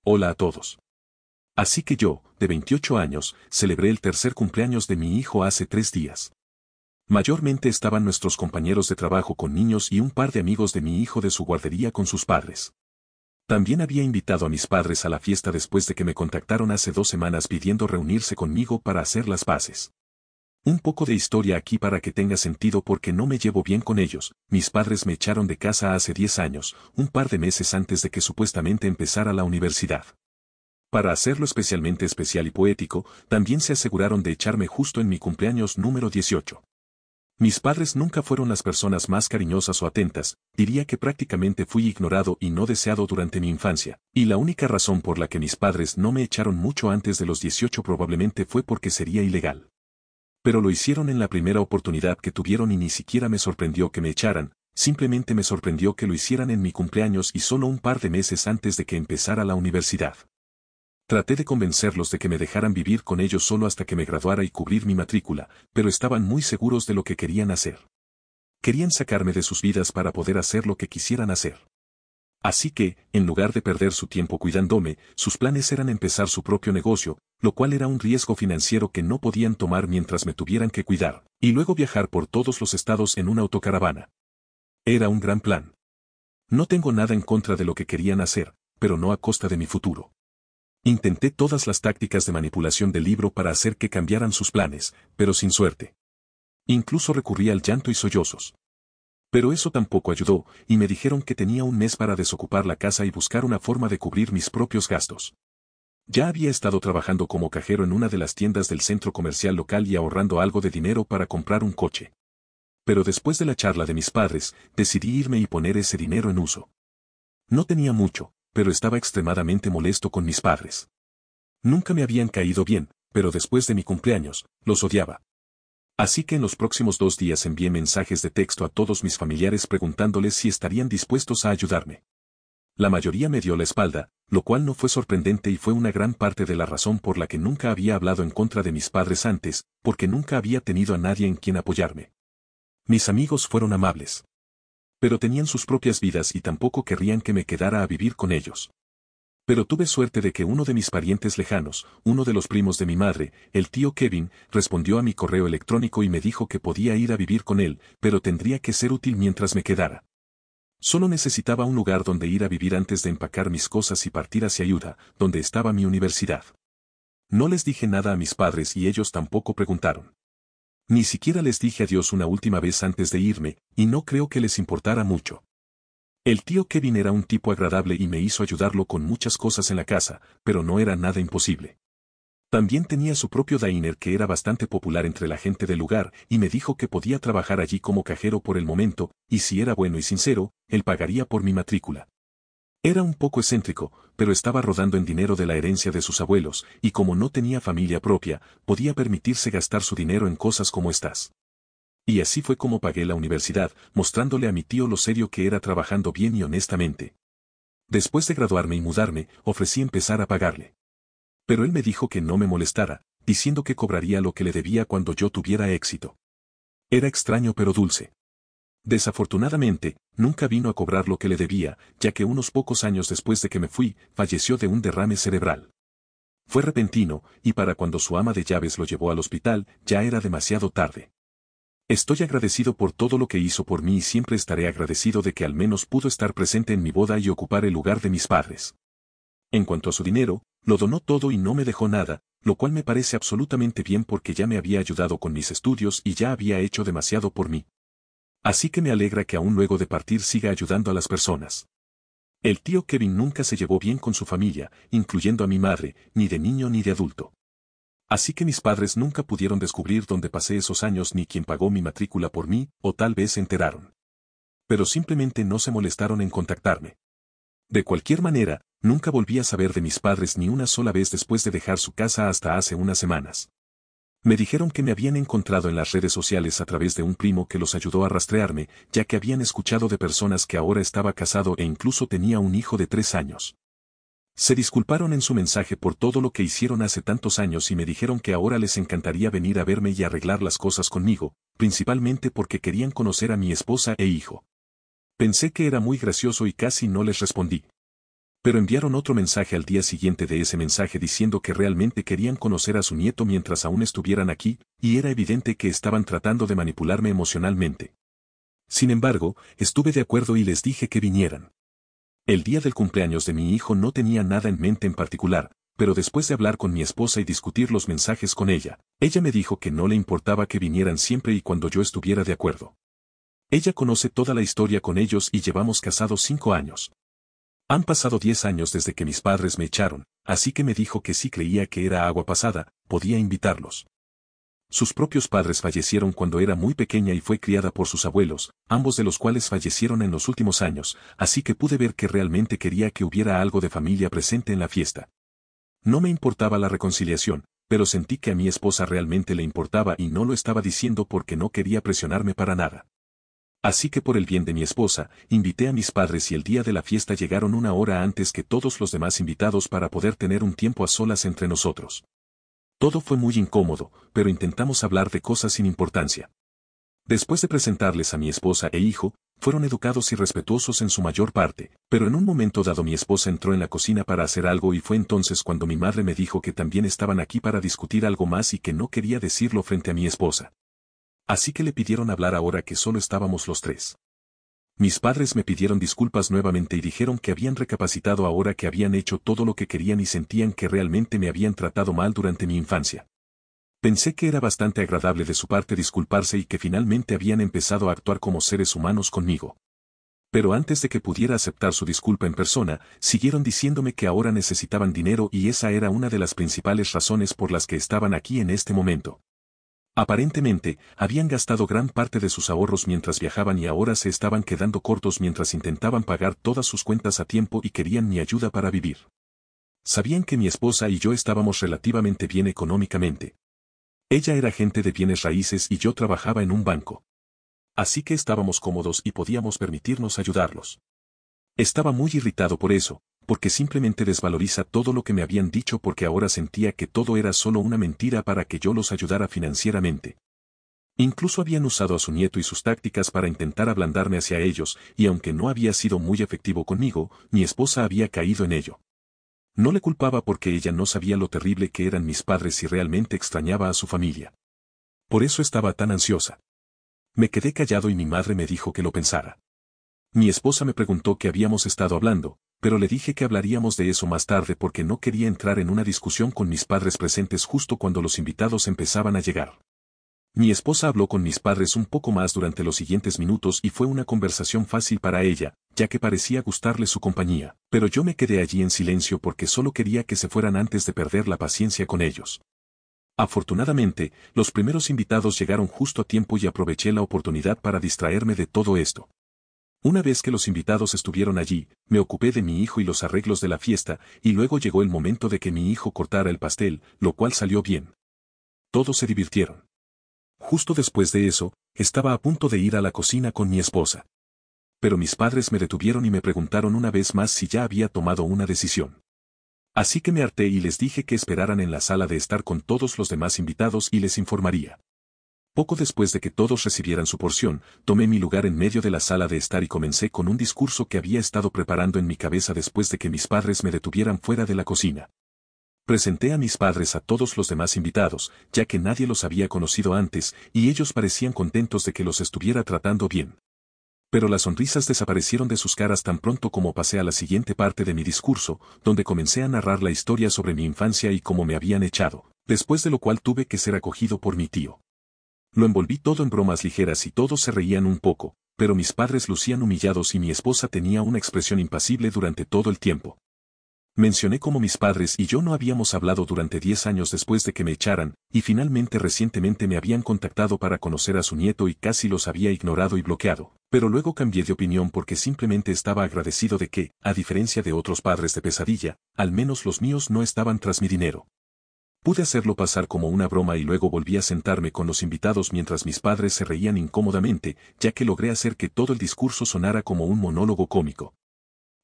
Hola a todos. Así que yo, de 28 años, celebré el tercer cumpleaños de mi hijo hace 3 días. Mayormente estaban nuestros compañeros de trabajo con niños y un par de amigos de mi hijo de su guardería con sus padres. También había invitado a mis padres a la fiesta después de que me contactaron hace 2 semanas pidiendo reunirse conmigo para hacer las paces. Un poco de historia aquí para que tenga sentido porque no me llevo bien con ellos. Mis padres me echaron de casa hace 10 años, un par de meses antes de que supuestamente empezara la universidad. Para hacerlo especialmente especial y poético, también se aseguraron de echarme justo en mi cumpleaños número 18. Mis padres nunca fueron las personas más cariñosas o atentas, diría que prácticamente fui ignorado y no deseado durante mi infancia, y la única razón por la que mis padres no me echaron mucho antes de los 18 probablemente fue porque sería ilegal. Pero lo hicieron en la primera oportunidad que tuvieron y ni siquiera me sorprendió que me echaran, simplemente me sorprendió que lo hicieran en mi cumpleaños y solo un par de meses antes de que empezara la universidad. Traté de convencerlos de que me dejaran vivir con ellos solo hasta que me graduara y cubrir mi matrícula, pero estaban muy seguros de lo que querían hacer. Querían sacarme de sus vidas para poder hacer lo que quisieran hacer. Así que, en lugar de perder su tiempo cuidándome, sus planes eran empezar su propio negocio, lo cual era un riesgo financiero que no podían tomar mientras me tuvieran que cuidar, y luego viajar por todos los estados en una autocaravana. Era un gran plan. No tengo nada en contra de lo que querían hacer, pero no a costa de mi futuro. Intenté todas las tácticas de manipulación del libro para hacer que cambiaran sus planes, pero sin suerte. Incluso recurrí al llanto y sollozos. Pero eso tampoco ayudó, y me dijeron que tenía un mes para desocupar la casa y buscar una forma de cubrir mis propios gastos. Ya había estado trabajando como cajero en una de las tiendas del centro comercial local y ahorrando algo de dinero para comprar un coche. Pero después de la charla de mis padres, decidí irme y poner ese dinero en uso. No tenía mucho, pero estaba extremadamente molesto con mis padres. Nunca me habían caído bien, pero después de mi cumpleaños, los odiaba. Así que en los próximos 2 días envié mensajes de texto a todos mis familiares preguntándoles si estarían dispuestos a ayudarme. La mayoría me dio la espalda, lo cual no fue sorprendente y fue una gran parte de la razón por la que nunca había hablado en contra de mis padres antes, porque nunca había tenido a nadie en quien apoyarme. Mis amigos fueron amables. Pero tenían sus propias vidas y tampoco querrían que me quedara a vivir con ellos. Pero tuve suerte de que uno de mis parientes lejanos, uno de los primos de mi madre, el tío Kevin, respondió a mi correo electrónico y me dijo que podía ir a vivir con él, pero tendría que ser útil mientras me quedara. Solo necesitaba un lugar donde ir a vivir antes de empacar mis cosas y partir hacia Utah, donde estaba mi universidad. No les dije nada a mis padres y ellos tampoco preguntaron. Ni siquiera les dije adiós una última vez antes de irme, y no creo que les importara mucho. El tío Kevin era un tipo agradable y me hizo ayudarlo con muchas cosas en la casa, pero no era nada imposible. También tenía su propio diner que era bastante popular entre la gente del lugar y me dijo que podía trabajar allí como cajero por el momento, y si era bueno y sincero, él pagaría por mi matrícula. Era un poco excéntrico, pero estaba rodando en dinero de la herencia de sus abuelos, y como no tenía familia propia, podía permitirse gastar su dinero en cosas como estas. Y así fue como pagué la universidad, mostrándole a mi tío lo serio que era trabajando bien y honestamente. Después de graduarme y mudarme, ofrecí empezar a pagarle. Pero él me dijo que no me molestara, diciendo que cobraría lo que le debía cuando yo tuviera éxito. Era extraño pero dulce. Desafortunadamente, nunca vino a cobrar lo que le debía, ya que unos pocos años después de que me fui, falleció de un derrame cerebral. Fue repentino, y para cuando su ama de llaves lo llevó al hospital, ya era demasiado tarde. Estoy agradecido por todo lo que hizo por mí y siempre estaré agradecido de que al menos pudo estar presente en mi boda y ocupar el lugar de mis padres. En cuanto a su dinero, lo donó todo y no me dejó nada, lo cual me parece absolutamente bien porque ya me había ayudado con mis estudios y ya había hecho demasiado por mí. Así que me alegra que aún luego de partir siga ayudando a las personas. El tío Kevin nunca se llevó bien con su familia, incluyendo a mi madre, ni de niño ni de adulto. Así que mis padres nunca pudieron descubrir dónde pasé esos años ni quién pagó mi matrícula por mí, o tal vez se enteraron. Pero simplemente no se molestaron en contactarme. De cualquier manera, nunca volví a saber de mis padres ni una sola vez después de dejar su casa hasta hace unas semanas. Me dijeron que me habían encontrado en las redes sociales a través de un primo que los ayudó a rastrearme, ya que habían escuchado de personas que ahora estaba casado e incluso tenía un hijo de 3 años. Se disculparon en su mensaje por todo lo que hicieron hace tantos años y me dijeron que ahora les encantaría venir a verme y arreglar las cosas conmigo, principalmente porque querían conocer a mi esposa e hijo. Pensé que era muy gracioso y casi no les respondí. Pero enviaron otro mensaje al día siguiente de ese mensaje diciendo que realmente querían conocer a su nieto mientras aún estuvieran aquí, y era evidente que estaban tratando de manipularme emocionalmente. Sin embargo, estuve de acuerdo y les dije que vinieran. El día del cumpleaños de mi hijo no tenía nada en mente en particular, pero después de hablar con mi esposa y discutir los mensajes con ella me dijo que no le importaba que vinieran siempre y cuando yo estuviera de acuerdo. Ella conoce toda la historia con ellos y llevamos casados 5 años. Han pasado 10 años desde que mis padres me echaron, así que me dijo que si creía que era agua pasada, podía invitarlos. Sus propios padres fallecieron cuando era muy pequeña y fue criada por sus abuelos, ambos de los cuales fallecieron en los últimos años, así que pude ver que realmente quería que hubiera algo de familia presente en la fiesta. No me importaba la reconciliación, pero sentí que a mi esposa realmente le importaba y no lo estaba diciendo porque no quería presionarme para nada. Así que por el bien de mi esposa, invité a mis padres y el día de la fiesta llegaron 1 hora antes que todos los demás invitados para poder tener un tiempo a solas entre nosotros. Todo fue muy incómodo, pero intentamos hablar de cosas sin importancia. Después de presentarles a mi esposa e hijo, fueron educados y respetuosos en su mayor parte, pero en un momento dado mi esposa entró en la cocina para hacer algo y fue entonces cuando mi madre me dijo que también estaban aquí para discutir algo más y que no quería decirlo frente a mi esposa. Así que le pidieron hablar ahora que solo estábamos los tres. Mis padres me pidieron disculpas nuevamente y dijeron que habían recapacitado ahora que habían hecho todo lo que querían y sentían que realmente me habían tratado mal durante mi infancia. Pensé que era bastante agradable de su parte disculparse y que finalmente habían empezado a actuar como seres humanos conmigo. Pero antes de que pudiera aceptar su disculpa en persona, siguieron diciéndome que ahora necesitaban dinero y esa era una de las principales razones por las que estaban aquí en este momento. Aparentemente, habían gastado gran parte de sus ahorros mientras viajaban y ahora se estaban quedando cortos mientras intentaban pagar todas sus cuentas a tiempo y querían mi ayuda para vivir. Sabían que mi esposa y yo estábamos relativamente bien económicamente. Ella era agente de bienes raíces y yo trabajaba en un banco. Así que estábamos cómodos y podíamos permitirnos ayudarlos. Estaba muy irritado por eso, porque simplemente desvaloriza todo lo que me habían dicho porque ahora sentía que todo era solo una mentira para que yo los ayudara financieramente. Incluso habían usado a su nieto y sus tácticas para intentar ablandarme hacia ellos, y aunque no había sido muy efectivo conmigo, mi esposa había caído en ello. No le culpaba porque ella no sabía lo terrible que eran mis padres y realmente extrañaba a su familia. Por eso estaba tan ansiosa. Me quedé callado y mi madre me dijo que lo pensara. Mi esposa me preguntó qué habíamos estado hablando, pero le dije que hablaríamos de eso más tarde porque no quería entrar en una discusión con mis padres presentes justo cuando los invitados empezaban a llegar. Mi esposa habló con mis padres un poco más durante los siguientes minutos y fue una conversación fácil para ella, ya que parecía gustarle su compañía, pero yo me quedé allí en silencio porque solo quería que se fueran antes de perder la paciencia con ellos. Afortunadamente, los primeros invitados llegaron justo a tiempo y aproveché la oportunidad para distraerme de todo esto. Una vez que los invitados estuvieron allí, me ocupé de mi hijo y los arreglos de la fiesta, y luego llegó el momento de que mi hijo cortara el pastel, lo cual salió bien. Todos se divirtieron. Justo después de eso, estaba a punto de ir a la cocina con mi esposa. Pero mis padres me detuvieron y me preguntaron una vez más si ya había tomado una decisión. Así que me harté y les dije que esperaran en la sala de estar con todos los demás invitados y les informaría. Poco después de que todos recibieran su porción, tomé mi lugar en medio de la sala de estar y comencé con un discurso que había estado preparando en mi cabeza después de que mis padres me detuvieran fuera de la cocina. Presenté a mis padres a todos los demás invitados, ya que nadie los había conocido antes, y ellos parecían contentos de que los estuviera tratando bien. Pero las sonrisas desaparecieron de sus caras tan pronto como pasé a la siguiente parte de mi discurso, donde comencé a narrar la historia sobre mi infancia y cómo me habían echado, después de lo cual tuve que ser acogido por mi tío. Lo envolví todo en bromas ligeras y todos se reían un poco, pero mis padres lucían humillados y mi esposa tenía una expresión impasible durante todo el tiempo. Mencioné cómo mis padres y yo no habíamos hablado durante 10 años después de que me echaran, y finalmente recientemente me habían contactado para conocer a su nieto y casi los había ignorado y bloqueado, pero luego cambié de opinión porque simplemente estaba agradecido de que, a diferencia de otros padres de pesadilla, al menos los míos no estaban tras mi dinero. Pude hacerlo pasar como una broma y luego volví a sentarme con los invitados mientras mis padres se reían incómodamente, ya que logré hacer que todo el discurso sonara como un monólogo cómico.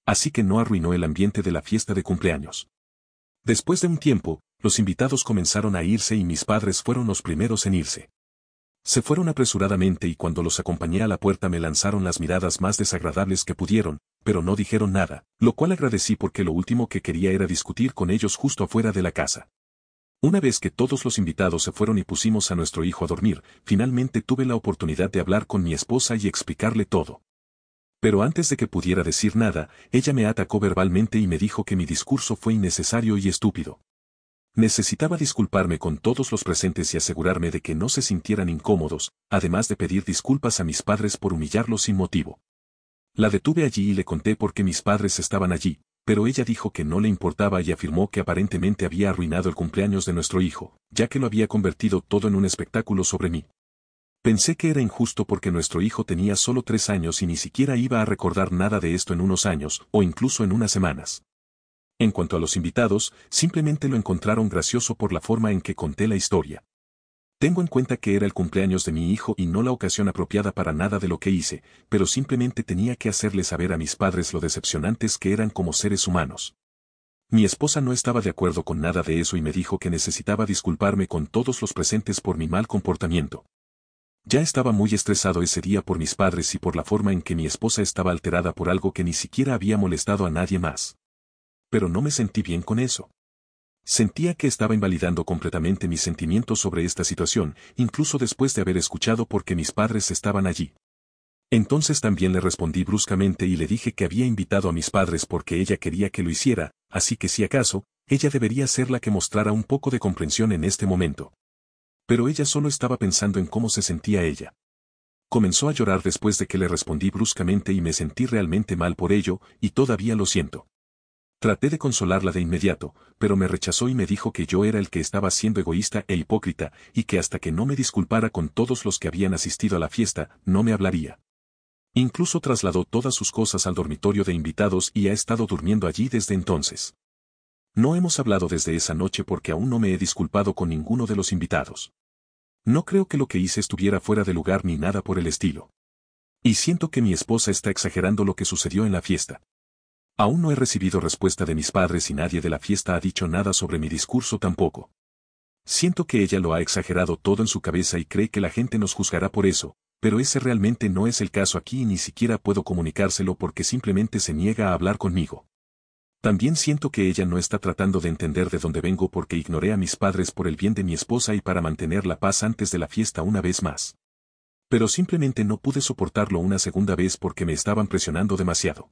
Así que no arruinó el ambiente de la fiesta de cumpleaños. Después de un tiempo, los invitados comenzaron a irse y mis padres fueron los primeros en irse. Se fueron apresuradamente y cuando los acompañé a la puerta me lanzaron las miradas más desagradables que pudieron, pero no dijeron nada, lo cual agradecí porque lo último que quería era discutir con ellos justo afuera de la casa. Una vez que todos los invitados se fueron y pusimos a nuestro hijo a dormir, finalmente tuve la oportunidad de hablar con mi esposa y explicarle todo. Pero antes de que pudiera decir nada, ella me atacó verbalmente y me dijo que mi discurso fue innecesario y estúpido. Necesitaba disculparme con todos los presentes y asegurarme de que no se sintieran incómodos, además de pedir disculpas a mis padres por humillarlos sin motivo. La detuve allí y le conté por qué mis padres estaban allí, pero ella dijo que no le importaba y afirmó que aparentemente había arruinado el cumpleaños de nuestro hijo, ya que lo había convertido todo en un espectáculo sobre mí. Pensé que era injusto porque nuestro hijo tenía solo 3 años y ni siquiera iba a recordar nada de esto en unos años, o incluso en unas semanas. En cuanto a los invitados, simplemente lo encontraron gracioso por la forma en que conté la historia. Tengo en cuenta que era el cumpleaños de mi hijo y no la ocasión apropiada para nada de lo que hice, pero simplemente tenía que hacerle saber a mis padres lo decepcionantes que eran como seres humanos. Mi esposa no estaba de acuerdo con nada de eso y me dijo que necesitaba disculparme con todos los presentes por mi mal comportamiento. Ya estaba muy estresado ese día por mis padres y por la forma en que mi esposa estaba alterada por algo que ni siquiera había molestado a nadie más. Pero no me sentí bien con eso. Sentía que estaba invalidando completamente mis sentimientos sobre esta situación, incluso después de haber escuchado por qué mis padres estaban allí. Entonces también le respondí bruscamente y le dije que había invitado a mis padres porque ella quería que lo hiciera, así que si acaso, ella debería ser la que mostrara un poco de comprensión en este momento. Pero ella solo estaba pensando en cómo se sentía ella. Comenzó a llorar después de que le respondí bruscamente y me sentí realmente mal por ello, y todavía lo siento. Traté de consolarla de inmediato, pero me rechazó y me dijo que yo era el que estaba siendo egoísta e hipócrita, y que hasta que no me disculpara con todos los que habían asistido a la fiesta, no me hablaría. Incluso trasladó todas sus cosas al dormitorio de invitados y ha estado durmiendo allí desde entonces. No hemos hablado desde esa noche porque aún no me he disculpado con ninguno de los invitados. No creo que lo que hice estuviera fuera de lugar ni nada por el estilo. Y siento que mi esposa está exagerando lo que sucedió en la fiesta. Aún no he recibido respuesta de mis padres y nadie de la fiesta ha dicho nada sobre mi discurso tampoco. Siento que ella lo ha exagerado todo en su cabeza y cree que la gente nos juzgará por eso, pero ese realmente no es el caso aquí y ni siquiera puedo comunicárselo porque simplemente se niega a hablar conmigo. También siento que ella no está tratando de entender de dónde vengo porque ignoré a mis padres por el bien de mi esposa y para mantener la paz antes de la fiesta una vez más. Pero simplemente no pude soportarlo una segunda vez porque me estaban presionando demasiado.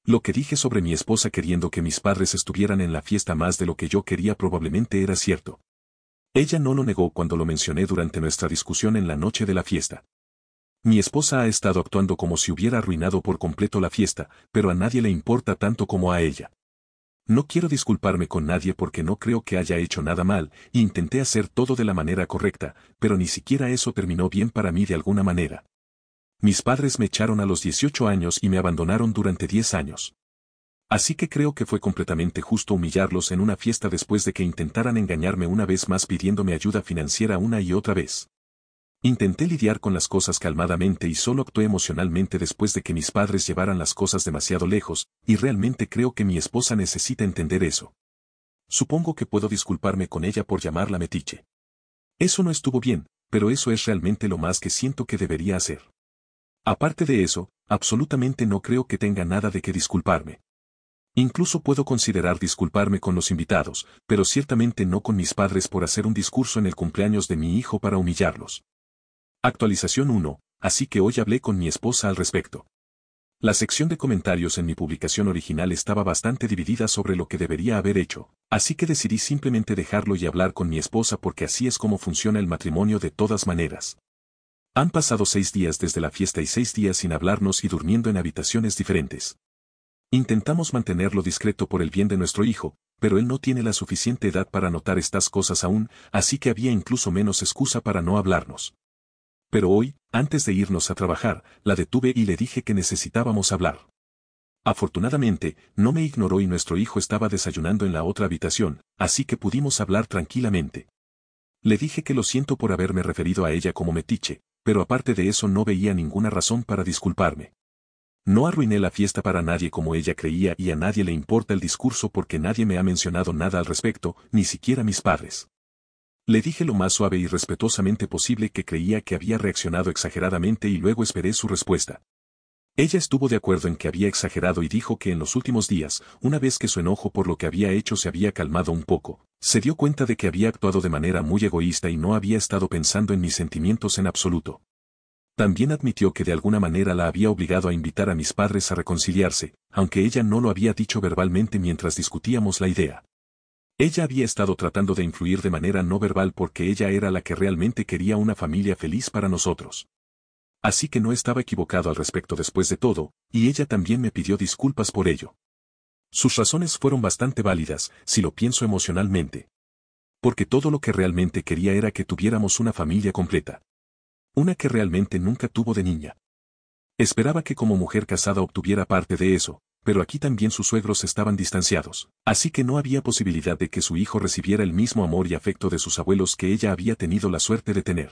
Lo que dije sobre mi esposa queriendo que mis padres estuvieran en la fiesta más de lo que yo quería probablemente era cierto. Ella no lo negó cuando lo mencioné durante nuestra discusión en la noche de la fiesta. Mi esposa ha estado actuando como si hubiera arruinado por completo la fiesta, pero a nadie le importa tanto como a ella. No quiero disculparme con nadie porque no creo que haya hecho nada mal, e intenté hacer todo de la manera correcta, pero ni siquiera eso terminó bien para mí de alguna manera. Mis padres me echaron a los 18 años y me abandonaron durante 10 años. Así que creo que fue completamente justo humillarlos en una fiesta después de que intentaran engañarme una vez más pidiéndome ayuda financiera una y otra vez. Intenté lidiar con las cosas calmadamente y solo actué emocionalmente después de que mis padres llevaran las cosas demasiado lejos, y realmente creo que mi esposa necesita entender eso. Supongo que puedo disculparme con ella por llamarla metiche. Eso no estuvo bien, pero eso es realmente lo más que siento que debería hacer. Aparte de eso, absolutamente no creo que tenga nada de qué disculparme. Incluso puedo considerar disculparme con los invitados, pero ciertamente no con mis padres por hacer un discurso en el cumpleaños de mi hijo para humillarlos. Actualización 1, así que hoy hablé con mi esposa al respecto. La sección de comentarios en mi publicación original estaba bastante dividida sobre lo que debería haber hecho, así que decidí simplemente dejarlo y hablar con mi esposa porque así es como funciona el matrimonio de todas maneras. Han pasado 6 días desde la fiesta y 6 días sin hablarnos y durmiendo en habitaciones diferentes. Intentamos mantenerlo discreto por el bien de nuestro hijo, pero él no tiene la suficiente edad para notar estas cosas aún, así que había incluso menos excusa para no hablarnos. Pero hoy, antes de irnos a trabajar, la detuve y le dije que necesitábamos hablar. Afortunadamente, no me ignoró y nuestro hijo estaba desayunando en la otra habitación, así que pudimos hablar tranquilamente. Le dije que lo siento por haberme referido a ella como metiche, pero aparte de eso no veía ninguna razón para disculparme. No arruiné la fiesta para nadie como ella creía y a nadie le importa el discurso porque nadie me ha mencionado nada al respecto, ni siquiera mis padres. Le dije lo más suave y respetuosamente posible que creía que había reaccionado exageradamente y luego esperé su respuesta. Ella estuvo de acuerdo en que había exagerado y dijo que en los últimos días, una vez que su enojo por lo que había hecho se había calmado un poco, se dio cuenta de que había actuado de manera muy egoísta y no había estado pensando en mis sentimientos en absoluto. También admitió que de alguna manera la había obligado a invitar a mis padres a reconciliarse, aunque ella no lo había dicho verbalmente mientras discutíamos la idea. Ella había estado tratando de influir de manera no verbal porque ella era la que realmente quería una familia feliz para nosotros. Así que no estaba equivocado al respecto después de todo, y ella también me pidió disculpas por ello. Sus razones fueron bastante válidas, si lo pienso emocionalmente. Porque todo lo que realmente quería era que tuviéramos una familia completa. Una que realmente nunca tuvo de niña. Esperaba que como mujer casada obtuviera parte de eso, pero aquí también sus suegros estaban distanciados, así que no había posibilidad de que su hijo recibiera el mismo amor y afecto de sus abuelos que ella había tenido la suerte de tener.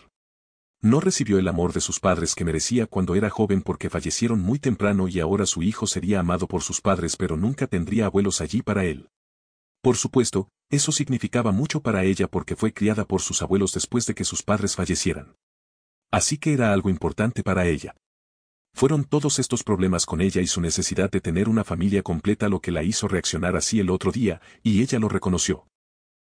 No recibió el amor de sus padres que merecía cuando era joven porque fallecieron muy temprano y ahora su hijo sería amado por sus padres pero nunca tendría abuelos allí para él. Por supuesto, eso significaba mucho para ella porque fue criada por sus abuelos después de que sus padres fallecieran. Así que era algo importante para ella. Fueron todos estos problemas con ella y su necesidad de tener una familia completa lo que la hizo reaccionar así el otro día, y ella lo reconoció.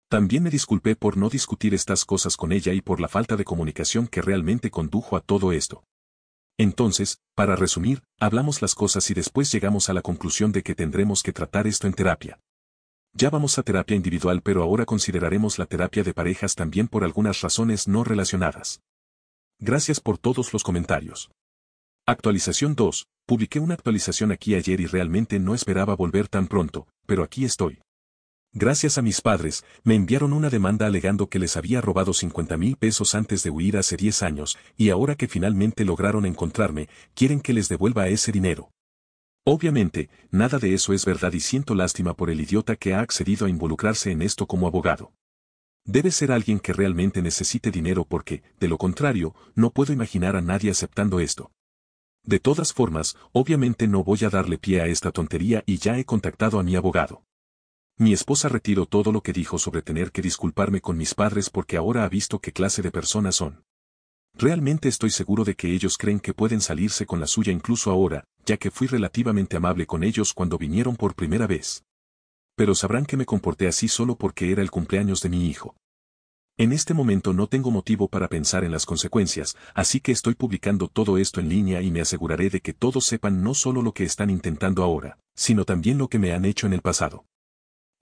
También me disculpé por no discutir estas cosas con ella y por la falta de comunicación que realmente condujo a todo esto. Entonces, para resumir, hablamos las cosas y después llegamos a la conclusión de que tendremos que tratar esto en terapia. Ya vamos a terapia individual pero ahora consideraremos la terapia de parejas también por algunas razones no relacionadas. Gracias por todos los comentarios. Actualización 2. Publiqué una actualización aquí ayer y realmente no esperaba volver tan pronto, pero aquí estoy. Gracias a mis padres, me enviaron una demanda alegando que les había robado 50,000 pesos antes de huir hace 10 años, y ahora que finalmente lograron encontrarme, quieren que les devuelva ese dinero. Obviamente, nada de eso es verdad y siento lástima por el idiota que ha accedido a involucrarse en esto como abogado. Debe ser alguien que realmente necesite dinero porque, de lo contrario, no puedo imaginar a nadie aceptando esto. De todas formas, obviamente no voy a darle pie a esta tontería y ya he contactado a mi abogado. Mi esposa retiró todo lo que dijo sobre tener que disculparme con mis padres porque ahora ha visto qué clase de personas son. Realmente estoy seguro de que ellos creen que pueden salirse con la suya incluso ahora, ya que fui relativamente amable con ellos cuando vinieron por primera vez. Pero sabrán que me comporté así solo porque era el cumpleaños de mi hijo. En este momento no tengo motivo para pensar en las consecuencias, así que estoy publicando todo esto en línea y me aseguraré de que todos sepan no solo lo que están intentando ahora, sino también lo que me han hecho en el pasado.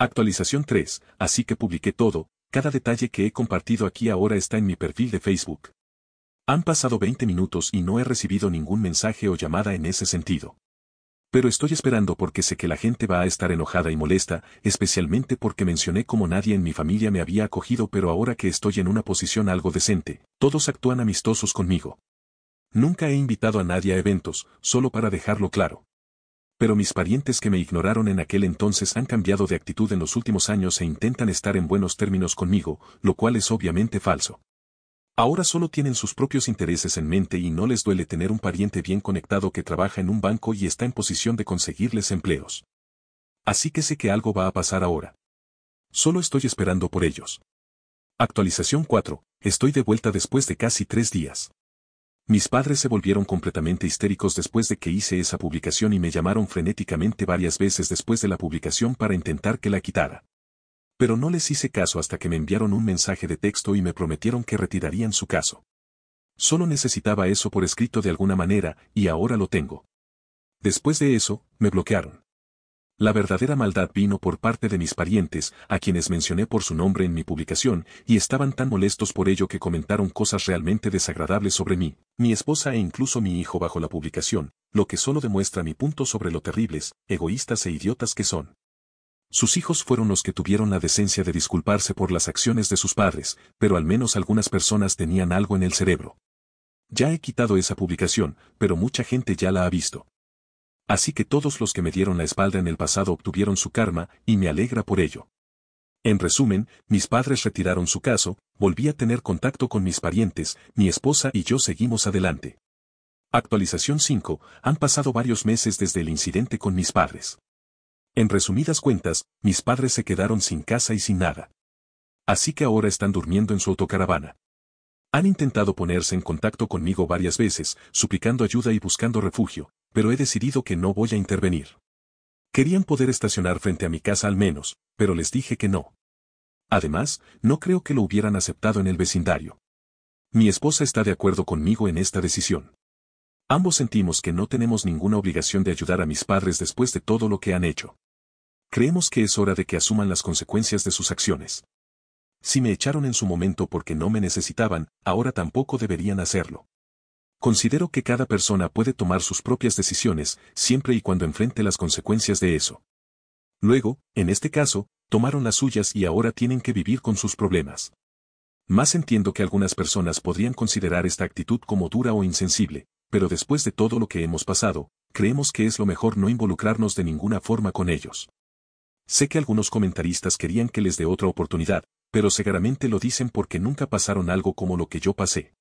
Actualización 3, así que publiqué todo, cada detalle que he compartido aquí ahora está en mi perfil de Facebook. Han pasado 20 minutos y no he recibido ningún mensaje o llamada en ese sentido. Pero estoy esperando porque sé que la gente va a estar enojada y molesta, especialmente porque mencioné cómo nadie en mi familia me había acogido pero ahora que estoy en una posición algo decente, todos actúan amistosos conmigo. Nunca he invitado a nadie a eventos, solo para dejarlo claro. Pero mis parientes que me ignoraron en aquel entonces han cambiado de actitud en los últimos años e intentan estar en buenos términos conmigo, lo cual es obviamente falso. Ahora solo tienen sus propios intereses en mente y no les duele tener un pariente bien conectado que trabaja en un banco y está en posición de conseguirles empleos. Así que sé que algo va a pasar ahora. Solo estoy esperando por ellos. Actualización 4. Estoy de vuelta después de casi 3 días. Mis padres se volvieron completamente histéricos después de que hice esa publicación y me llamaron frenéticamente varias veces después de la publicación para intentar que la quitara. Pero no les hice caso hasta que me enviaron un mensaje de texto y me prometieron que retirarían su caso. Solo necesitaba eso por escrito de alguna manera, y ahora lo tengo. Después de eso, me bloquearon. La verdadera maldad vino por parte de mis parientes, a quienes mencioné por su nombre en mi publicación, y estaban tan molestos por ello que comentaron cosas realmente desagradables sobre mí, mi esposa e incluso mi hijo bajo la publicación, lo que solo demuestra mi punto sobre lo terribles, egoístas e idiotas que son. Sus hijos fueron los que tuvieron la decencia de disculparse por las acciones de sus padres, pero al menos algunas personas tenían algo en el cerebro. Ya he quitado esa publicación, pero mucha gente ya la ha visto. Así que todos los que me dieron la espalda en el pasado obtuvieron su karma, y me alegra por ello. En resumen, mis padres retiraron su caso, volví a tener contacto con mis parientes, mi esposa y yo seguimos adelante. Actualización 5, han pasado varios meses desde el incidente con mis padres. En resumidas cuentas, mis padres se quedaron sin casa y sin nada. Así que ahora están durmiendo en su autocaravana. Han intentado ponerse en contacto conmigo varias veces, suplicando ayuda y buscando refugio, pero he decidido que no voy a intervenir. Querían poder estacionar frente a mi casa al menos, pero les dije que no. Además, no creo que lo hubieran aceptado en el vecindario. Mi esposa está de acuerdo conmigo en esta decisión. Ambos sentimos que no tenemos ninguna obligación de ayudar a mis padres después de todo lo que han hecho. Creemos que es hora de que asuman las consecuencias de sus acciones. Si me echaron en su momento porque no me necesitaban, ahora tampoco deberían hacerlo. Considero que cada persona puede tomar sus propias decisiones, siempre y cuando enfrente las consecuencias de eso. Luego, en este caso, tomaron las suyas y ahora tienen que vivir con sus problemas. Más entiendo que algunas personas podrían considerar esta actitud como dura o insensible, pero después de todo lo que hemos pasado, creemos que es lo mejor no involucrarnos de ninguna forma con ellos. Sé que algunos comentaristas querían que les dé otra oportunidad, pero seguramente lo dicen porque nunca pasaron algo como lo que yo pasé.